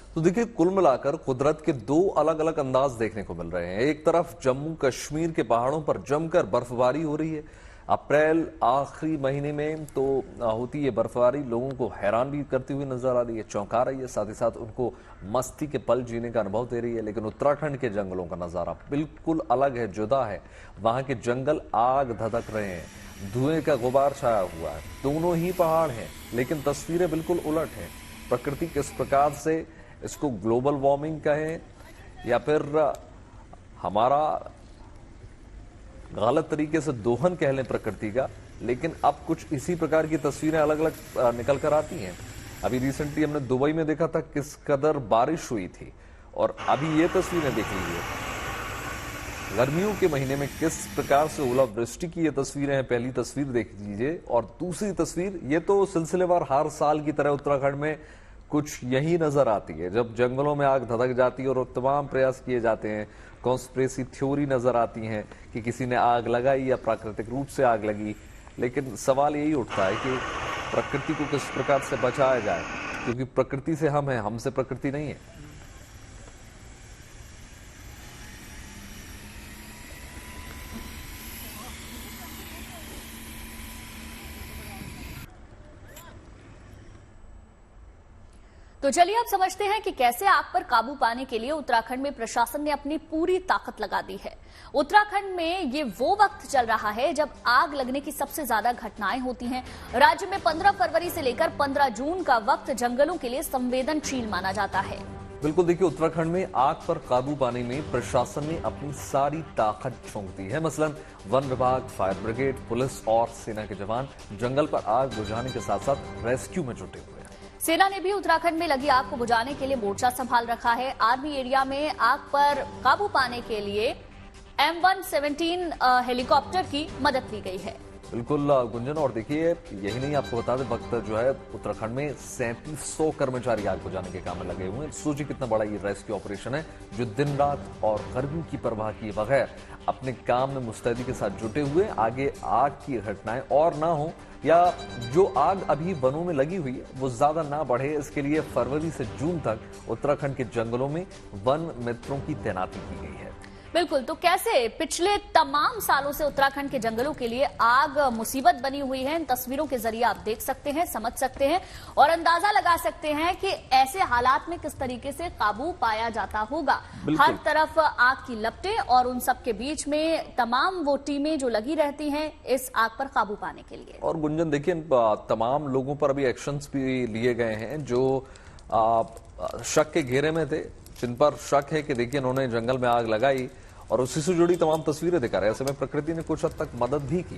तो देखिए, कुल मिलाकर कुदरत के दो अलग अलग अंदाज देखने को मिल रहे हैं। एक तरफ जम्मू कश्मीर के पहाड़ों पर जमकर बर्फबारी हो रही है। अप्रैल आखिरी महीने में तो होती है बर्फबारी, लोगों को हैरान भी करती हुई नजर आ रही है, चौंका रही है, साथ ही साथ उनको मस्ती के पल जीने का अनुभव दे रही है। लेकिन उत्तराखंड के जंगलों का नजारा बिल्कुल अलग है, जुदा है। वहां के जंगल आग धधक रहे हैं, धुएं का गुबार छाया हुआ है। दोनों ही पहाड़ हैं, लेकिन तस्वीरें बिल्कुल उलट हैं। प्रकृति किस प्रकार से, इसको ग्लोबल वार्मिंग कहें या फिर हमारा गलत तरीके से दोहन कह लें प्रकृति का, लेकिन अब कुछ इसी प्रकार की तस्वीरें अलग अलग निकल कर आती हैं। अभी रिसेंटली हमने दुबई में देखा था किस कदर बारिश हुई थी, और अभी ये तस्वीरें देख लीजिए गर्मियों के महीने में किस प्रकार से ओलावृष्टि की ये तस्वीरें हैं। पहली तस्वीर देख लीजिए, और दूसरी तस्वीर ये तो सिलसिलेवार हर साल की तरह उत्तराखंड में कुछ यही नजर आती है। जब जंगलों में आग धधक जाती है और तमाम प्रयास किए जाते हैं, कॉन्स्पिरेसी थ्योरी नजर आती हैं कि किसी ने आग लगाई या प्राकृतिक रूप से आग लगी। लेकिन सवाल यही उठता है कि प्रकृति को किस प्रकार से बचाया जाए, क्योंकि प्रकृति से हम हैं, हमसे प्रकृति नहीं है। तो चलिए अब समझते हैं कि कैसे आग पर काबू पाने के लिए उत्तराखंड में प्रशासन ने अपनी पूरी ताकत लगा दी है। उत्तराखंड में ये वो वक्त चल रहा है जब आग लगने की सबसे ज्यादा घटनाएं होती हैं। राज्य में 15 फरवरी से लेकर 15 जून का वक्त जंगलों के लिए संवेदनशील माना जाता है। बिल्कुल, देखिए, उत्तराखंड में आग पर काबू पाने में प्रशासन ने अपनी सारी ताकत झोंक दी है। मसलन वन विभाग, फायर ब्रिगेड, पुलिस और सेना के जवान जंगल पर आग बुझाने के साथ साथ रेस्क्यू में जुटे हुए हैं। सेना ने भी उत्तराखंड में लगी आग को बुझाने के लिए मोर्चा संभाल रखा है। आर्मी एरिया में आग पर काबू पाने के लिए M117 हेलीकॉप्टर की मदद ली गई है। बिल्कुल गुंजन, और देखिए यही नहीं, आपको बता दें वक्त जो है उत्तराखंड में 3700 कर्मचारी आग बुझाने के काम में लगे हुए हैं। सोचिए कितना बड़ा ये रेस्क्यू ऑपरेशन है, जो दिन रात और गर्मी की परवाह किए बगैर अपने काम में मुस्तैदी के साथ जुटे हुए। आगे आग की घटनाएं और ना हो, या जो आग अभी वनों में लगी हुई है वो ज्यादा ना बढ़े, इसके लिए फरवरी से जून तक उत्तराखंड के जंगलों में वन मित्रों की तैनाती की गई है। बिल्कुल, तो कैसे पिछले तमाम सालों से उत्तराखंड के जंगलों के लिए आग मुसीबत बनी हुई है, इन तस्वीरों के जरिए आप देख सकते हैं, समझ सकते हैं और अंदाजा लगा सकते हैं कि ऐसे हालात में किस तरीके से काबू पाया जाता होगा। हर तरफ आग की लपटें और उन सब के बीच में तमाम वो टीमें जो लगी रहती हैं इस आग पर काबू पाने के लिए। और गुंजन देखिए, तमाम लोगों पर अभी एक्शंस भी लिए गए हैं जो शक के घेरे में थे, जिन पर शक है कि देखिए इन्होंने जंगल में आग लगाई, और उसी से जुड़ी तमाम तस्वीरें दिखा रहे हैं। ऐसे में प्रकृति ने कुछ हद तक मदद भी की।